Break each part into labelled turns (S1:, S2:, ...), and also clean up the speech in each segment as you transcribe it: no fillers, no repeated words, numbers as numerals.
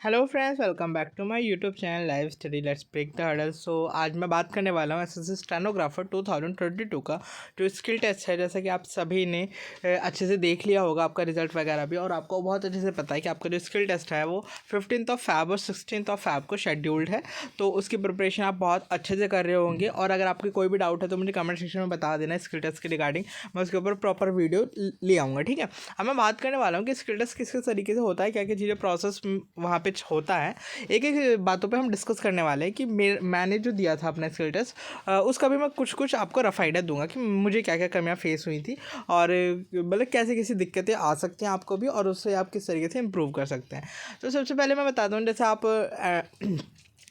S1: Hello friends, welcome back to my YouTube channel live study let's break the hurdle. So आज मैं बात करने वाला हूँ एसएससी स्टेनोग्राफर 2022 का जो स्किल टेस्ट है। जैसा कि आप सभी ने अच्छे से देख लिया होगा आपका रिजल्ट वगैरह भी, और आपको बहुत अच्छे से पता है कि आपका जो स्किल टेस्ट है वो 15 फ़रवरी और 16 फ़रवरी को शेड्यूल्ड है। तो उसकी प्रिपरेशन आप बहुत अच्छे से कर रहे होंगे, और अगर आपकी कोई भी डाउट है तो मुझे कमेंट सेक्शन में बता देना स्किल टेस्ट के रिगार्डिंग। मैं उसके ऊपर प्रॉपर वीडियो ले आऊँगा, ठीक है। अब मैं बात करने वाला हूँ कि स्किल टेस्ट किस किस तरीके से होता है, क्या क्या चीज़ें प्रोसेस वहाँ पे होता है। एक एक बातों पे हम डिस्कस करने वाले हैं कि मैंने जो दिया था अपना स्किल टेस्ट, उसका भी मैं कुछ कुछ आपको रफ आइडिया दूंगा कि मुझे क्या क्या कमियां फेस हुई थी, और मतलब कैसे कैसी दिक्कतें आ सकती हैं आपको भी, और उससे आप किस तरीके से इम्प्रूव कर सकते हैं। तो सबसे पहले मैं बताता हूँ, जैसे आप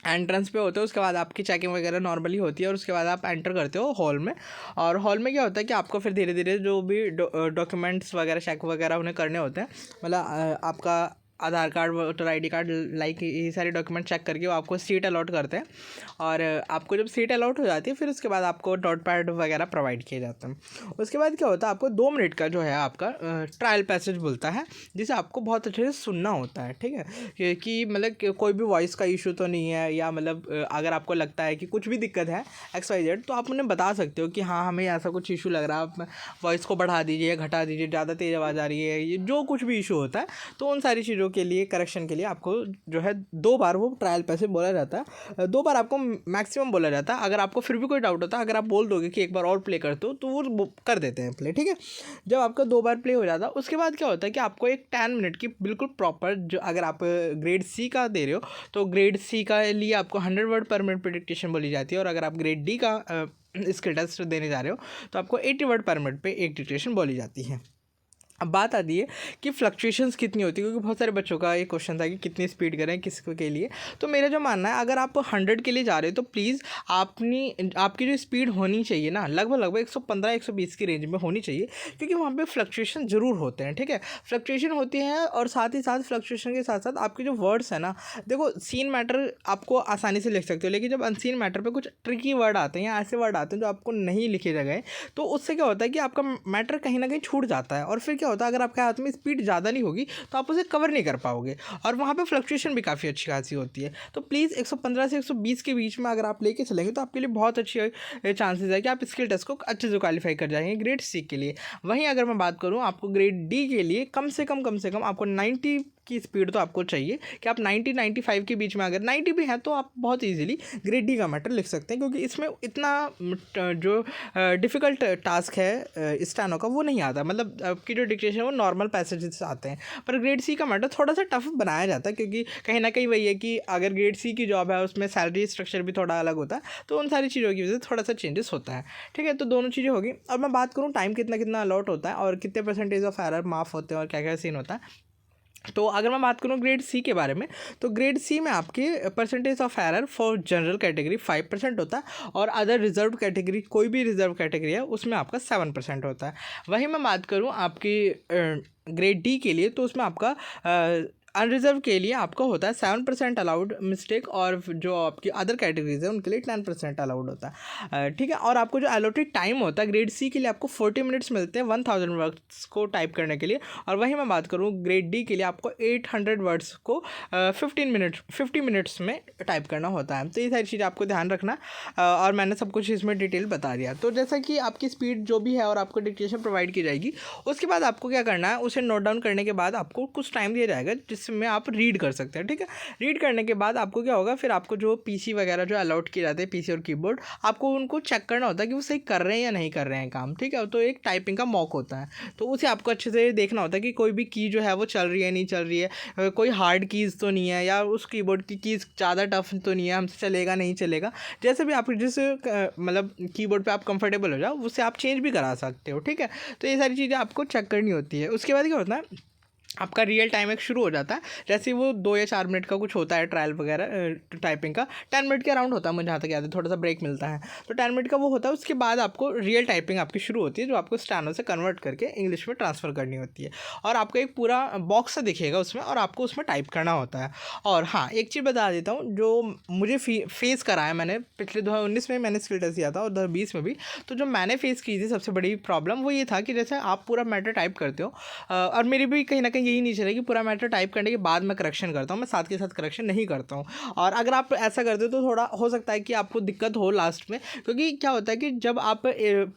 S1: एंट्रेंस पे होते हो, उसके बाद आपकी चेकिंग वगैरह नॉर्मली होती है, और उसके बाद आप एंटर करते हो हॉल में। और हॉल में क्या होता है कि आपको फिर धीरे धीरे जो भी डॉक्यूमेंट्स वगैरह चेक वगैरह उन्हें करने होते हैं, मतलब आपका Aadhaar card, voter ID card, like ये सारे डॉक्यूमेंट चेक करके वो आपको सीट अलॉट करते हैं। और आपको जब सीट अलॉट हो जाती है फिर उसके बाद आपको नोट पैड वगैरह प्रोवाइड किए जाते हैं। उसके बाद क्या होता है, आपको 2 मिनट का जो है आपका ट्रायल पैसेज बोलता है, जिसे आपको बहुत अच्छे से सुनना होता है, ठीक है। कि मतलब कोई भी वॉइस का इशू तो नहीं है, या मतलब अगर आपको लगता है कि कुछ भी दिक्कत है XYZ, तो आप उन्हें बता सकते हो कि हाँ हमें ऐसा कुछ इशू लग रहा है, आप वॉइस को बढ़ा दीजिए, घटा दीजिए, ज़्यादा तेज़ आवाज़ आ रही है, ये जो कुछ भी इशू होता है। तो उन सारी चीज़ों के लिए, करेक्शन के लिए आपको जो है 2 बार वो ट्रायल पैसेज बोला जाता है। 2 बार आपको मैक्सिमम बोला जाता है। अगर आपको फिर भी कोई डाउट होता है, अगर आप बोल दोगे कि एक बार और प्ले करते हो, तो वो कर देते हैं प्ले, ठीक है। जब आपका 2 बार प्ले हो जाता है, उसके बाद क्या होता है कि आपको एक 10 मिनट की बिल्कुल प्रॉपर, जो अगर आप ग्रेड सी का दे रहे हो तो ग्रेड सी का लिए आपको 100 वर्ड पर मिनट पर डिक्टेशन बोली जाती है, और अगर आप ग्रेड डी का स्किल टेस्ट देने जा रहे हो तो आपको 80 वर्ड पर मिनट पे एक डिक्टेशन बोली जाती है। अब बात आती है कि फ्लक्चुएशंस कितनी होती है, क्योंकि बहुत सारे बच्चों का ये क्वेश्चन था कि कितनी स्पीड करें किसको के लिए। तो मेरा जो मानना है, अगर आप 100 के लिए जा रहे हो तो प्लीज़ आपकी जो स्पीड होनी चाहिए ना, लगभग 115-120 की रेंज में होनी चाहिए, क्योंकि वहाँ पे फ्लक्चुएशन ज़रूर होते हैं, ठीक है। फ्लक्चुएशन होती है, और साथ ही साथ फ्लक्चुएशन के साथ साथ आपके जो वर्ड्स हैं ना, देखो सीन मैटर आपको आसानी से लिख सकते हो, लेकिन जब अनसीन मैटर पर कुछ ट्रिकी वर्ड आते हैं या ऐसे वर्ड आते हैं जो आपको नहीं लिखे गए, तो उससे क्या होता है कि आपका मैटर कहीं ना कहीं छूट जाता है, और फिर क्या होता है, अगर आपके हाथ में स्पीड ज़्यादा नहीं होगी तो आप उसे कवर नहीं कर पाओगे, और वहाँ पे फ्लक्चुएशन भी काफ़ी अच्छी खासी होती है। तो प्लीज़ 115 से 120 के बीच में अगर आप लेके चलेंगे तो आपके लिए बहुत अच्छी चांसेस है कि आप स्किल टेस्ट को अच्छे से क्वालिफाई कर जाएंगे ग्रेड सी के लिए। वहीं अगर मैं बात करूँ, आपको ग्रेड डी के लिए कम से कम आपको 90 की स्पीड तो आपको चाहिए, कि आप 90-95 के बीच में, अगर 90 भी है तो आप बहुत इजीली ग्रेड डी का मैटर लिख सकते हैं, क्योंकि इसमें इतना जो डिफ़िकल्ट टास्क है स्टेनो का वो नहीं आता, मतलब आपकी जो डिक्टेशन है वो नॉर्मल पैसेजेस आते हैं। पर ग्रेड सी का मैटर थोड़ा सा टफ बनाया जाता है, क्योंकि कहीं ना कहीं वही है कि अगर ग्रेड सी की जॉब है उसमें सैलरी स्ट्रक्चर भी थोड़ा अलग होता है, तो उन सारी चीज़ों की वजह से थोड़ा सा चेंजेस होता है, ठीक है। तो दोनों चीज़ें होगी। अब मैं बात करूँ टाइम कितना कितना अलॉट होता है, और कितने परसेंटेज ऑफ एरर माफ़ होते हैं, और क्या क्या सीन होता है। तो अगर मैं बात करूँ ग्रेड सी के बारे में, तो ग्रेड सी में आपके percentage of error for general category 5% होता है, और अदर रिजर्व कैटेगरी, कोई भी रिजर्व कैटेगरी है उसमें आपका 7% होता है। वहीं मैं बात करूँ आपकी ग्रेड डी के लिए, तो उसमें आपका अनरिजर्व के लिए आपका होता है 7% अलाउड मिस्टेक, और जो आपकी अदर कैटेगरीज है उनके लिए 10% अलाउड होता है, ठीक है। और आपको जो एलोटेड टाइम होता है ग्रेड सी के लिए, आपको 40 मिनट्स मिलते हैं 1000 वर्ड्स को टाइप करने के लिए। और वहीं मैं बात करूँ ग्रेड डी के लिए, आपको 800 वर्ड्स को 50 मिनट्स में टाइप करना होता है। तो ये सारी चीज़ें आपको ध्यान रखना, और मैंने सब कुछ इसमें डिटेल बता दिया। तो जैसा कि आपकी स्पीड जो भी है और आपको डिक्टेशन प्रोवाइड की जाएगी, उसके बाद आपको क्या करना है, उसे नोट डाउन करने के बाद आपको कुछ टाइम दिया जाएगा जिसमें आप रीड कर सकते हैं, ठीक है। रीड करने के बाद आपको क्या होगा, फिर आपको जो पीसी वगैरह जो अलॉट किए जाते हैं, पीसी और कीबोर्ड, आपको उनको चेक करना होता है कि वो सही कर रहे हैं या नहीं कर रहे हैं काम, ठीक है। तो एक टाइपिंग का मॉक होता है, तो उसे आपको अच्छे से देखना होता है कि कोई भी की जो है वो चल रही है नहीं चल रही है, कोई हार्ड कीज़ तो नहीं है, या उस कीबोर्ड की कीज़ ज़्यादा टफ तो नहीं है, हमसे चलेगा नहीं चलेगा। जैसे भी आप जिस मतलब कीबोर्ड पे आप कंफर्टेबल हो जाओ, उससे आप चेंज भी करा सकते हो, ठीक है। तो ये सारी चीज़ें आपको चेक करनी होती है। उसके बाद क्या होता है, आपका रियल टाइम एक शुरू हो जाता है। जैसे वो 2 या 4 मिनट का कुछ होता है ट्रायल वगैरह टाइपिंग का, 10 मिनट के अराउंड होता है मुझे जहाँ तक याद है, थोड़ा सा ब्रेक मिलता है, तो 10 मिनट का वो होता है। उसके बाद आपको रियल टाइपिंग आपकी शुरू होती है, जो आपको स्टेनो से कन्वर्ट करके इंग्लिश में ट्रांसफ़र करनी होती है, और आपको एक पूरा बॉक्स सा दिखेगा उसमें, और आपको उसमें टाइप करना होता है। और हाँ, एक चीज़ बता देता हूँ, जो मुझे फेस करा है, मैंने पिछले 2019 में मैंने स्किल टेस्ट दिया था, और 2020 में भी। तो जो मैंने फेस की थी सबसे बड़ी प्रॉब्लम वो ये था कि जैसे आप पूरा मैटर टाइप करते हो, और मेरी भी कहीं ना कहीं यही नहीं चले कि पूरा मैटर टाइप करने के बाद मैं करेक्शन करता हूँ, मैं साथ के साथ करेक्शन नहीं करता हूँ। और अगर आप ऐसा करते हो तो थोड़ा हो सकता है कि आपको दिक्कत हो लास्ट में, क्योंकि क्या होता है कि जब आप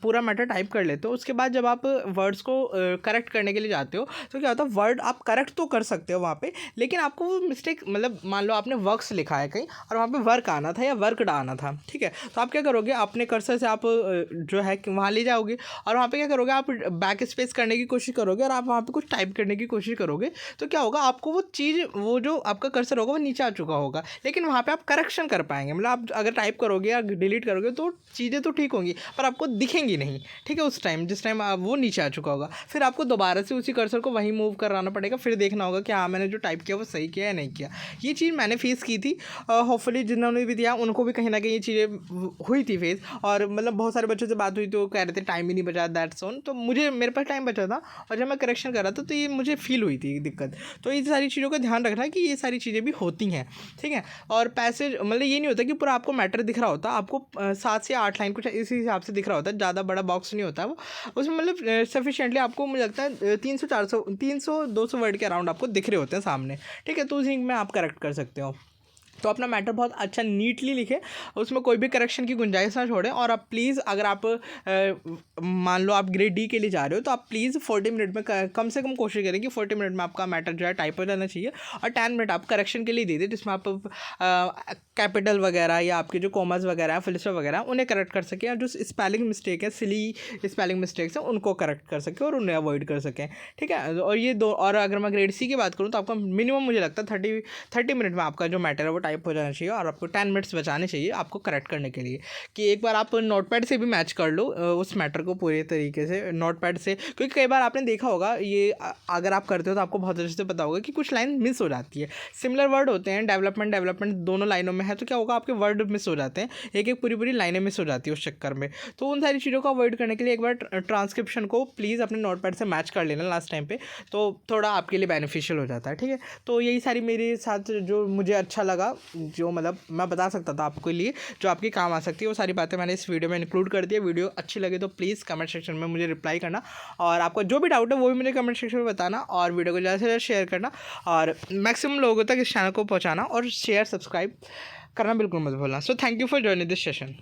S1: पूरा मैटर टाइप कर लेते हो उसके बाद जब आप वर्ड्स को करेक्ट करने के लिए जाते हो तो क्या होता है, वर्ड आप करेक्ट तो कर सकते हो वहाँ पे, लेकिन आपको वो मिस्टेक, मतलब मान लो आपने वर्क्स लिखा है कहीं और वहाँ पे वर्क आना था या वर्क आना था, ठीक है, तो आप क्या करोगे, अपने कर्सर से आप जो है कि वहाँ ले जाओगे और वहाँ पे क्या करोगे, आप बैक स्पेस करने की कोशिश करोगे और आप वहाँ पे कुछ टाइप करने की कोशिश करोगे, तो क्या होगा, आपको वो चीज़, वो जो आपका कर्सर होगा वो नीचे आ चुका होगा, लेकिन वहाँ पे आप करेक्शन कर पाएंगे, मतलब आप अगर टाइप करोगे या डिलीट करोगे तो चीज़ें तो ठीक होंगी पर आपको दिखेंगी नहीं, ठीक है, उस टाइम जिस टाइम वो नीचे आ चुका होगा, फिर आपको दोबारा से उसी कर्सर को वहीं मूव कराना पड़ेगा, फिर देखना होगा कि हाँ मैंने जो टाइप किया वो सही किया या नहीं किया। ये चीज़ मैंने फेस की थी, होपफुली जिन्होंने भी दिया उनको भी कहीं ना कहीं ये चीज़ें हुई थी फेस, और मतलब बहुत सारे बच्चों से बात हुई तो कह रहे थे टाइम ही नहीं बचा, दैट्स ऑन, तो मुझे मेरे पास टाइम बचा था और जब मैं करेक्शन कर रहा था तो ये मुझे फील हुई थी दिक्कत। तो ये सारी चीज़ों का ध्यान रखना कि ये सारी चीज़ें भी होती हैं, ठीक है। और पैसेज मतलब ये नहीं होता कि पूरा आपको मैटर दिख रहा होता, आपको 7 से 8 लाइन कुछ इसी हिसाब से दिख रहा होता है, ज़्यादा बड़ा बॉक्स नहीं होता वो, उसमें मतलब सफिशिएंटली आपको मुझे लगता है 300 वर्ड के अराउंड आपको दिख रहे होते हैं सामने, ठीक है, तो उसी में आप करेक्ट कर सकते हो। तो अपना मैटर बहुत अच्छा नीटली लिखें, उसमें कोई भी करेक्शन की गुंजाइश ना छोड़ें, और आप प्लीज़ अगर आप मान लो आप ग्रेड डी के लिए जा रहे हो तो आप प्लीज़ 40 मिनट में कम से कम कोशिश करें कि 40 मिनट में आपका मैटर जो है टाइप हो जाना चाहिए, और 10 मिनट आप करेक्शन के लिए दे दें जिसमें आप कैपिटल वगैरह या आपके जो कॉमर्स वगैरह फुल स्टॉप वगैरह उन्हें करेक्ट कर सकें, और जो स्पेलिंग मिस्टेक है, सिली स्पेलिंग मिस्टेक्स हैं उनको करेक्ट कर सकें और उन्हें अवॉइड कर सकें, ठीक है। और ये दो, और अगर मैं ग्रेड सी की बात करूँ तो आपका मिनिमम मुझे लगता है 30 मिनट में आपका जो मैटर है वो टाइप हो जाना चाहिए, और आपको 10 मिनट्स बचाने चाहिए आपको करेक्ट करने के लिए, कि एक बार आप नोटपैड से भी मैच कर लो उस मैटर को पूरे तरीके से नोटपैड से, क्योंकि कई बार आपने देखा होगा ये अगर आप करते हो तो आपको बहुत अच्छे से पता होगा कि कुछ लाइन मिस हो जाती है, सिमिलर वर्ड होते हैं, डेवलपमेंट दोनों लाइनों में है, तो क्या होगा, आपके वर्ड मिस हो जाते हैं, एक पूरी लाइनें मिस हो जाती है उस चक्कर में। तो उन सारी चीज़ों को अवॉइड करने के लिए एक बार ट्रांसक्रिप्शन को प्लीज़ अपने नोटपैड से मैच कर लेना लास्ट टाइम पे, तो थोड़ा आपके लिए बेनिफिशियल हो जाता है, ठीक है। तो यही सारी मेरे साथ जो मुझे अच्छा लगा, जो मतलब मैं बता सकता था आपके लिए, जो आपके काम आ सकती है, वो सारी बातें मैंने इस वीडियो में इंक्लूड कर दी है। वीडियो अच्छी लगे तो प्लीज़ कमेंट सेक्शन में मुझे रिप्लाई करना, और आपका जो भी डाउट है वो भी मुझे कमेंट सेक्शन में बताना, और वीडियो को ज़्यादा से ज़्यादा शेयर करना, और मैक्सिमम लोगों तक इस चैनल को पहुँचाना, और शेयर सब्सक्राइब करना बिल्कुल मत भूलना। So thank you for joining this session.